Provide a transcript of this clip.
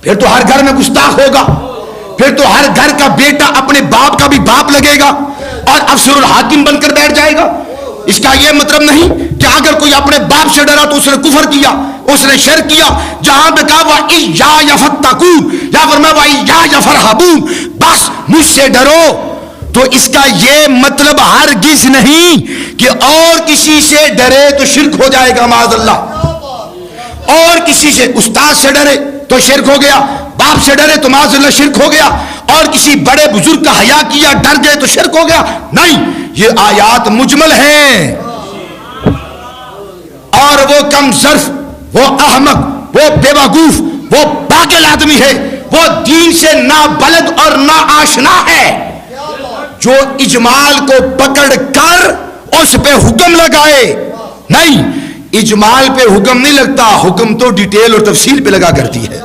फिर तो हर घर में गुस्ताख होगा, फिर तो हर घर का बेटा अपने बाप का भी बाप लगेगा और अफसरुल हाकिम बनकर बैठ जाएगा। इसका यह मतलब नहीं कि अगर कोई अपने बाप से डरा तो उसने कुफर किया, उसने शिर्क किया। जहां पे कहा वा इय्या यफत्तकून या फरमाया वा इय्या यफरहबून, बस मुझसे डरो, तो इसका यह मतलब हरगिज नहीं कि और किसी से डरे तो शिर्क हो जाएगा माअज़ल्लाह। और किसी से उस्ताद से डरे तो शिर्क हो गया, बाप से डरे तो माअज़ल्लाह शिर्क हो गया, और किसी बड़े बुजुर्ग का हया किया डर गए तो शिर्क हो गया। नहीं, ये आयात मुजमल हैं। और वो कमजर्फ, वो अहमक, वो बेवकूफ, वो पागल आदमी है, वो दीन से ना बलद और ना आशना है, जो इजमाल को पकड़ कर उस पे हुक्म लगाए। नहीं, इजमाल पे हुक्म नहीं लगता, हुक्म तो डिटेल और तफसील पे लगा करती है।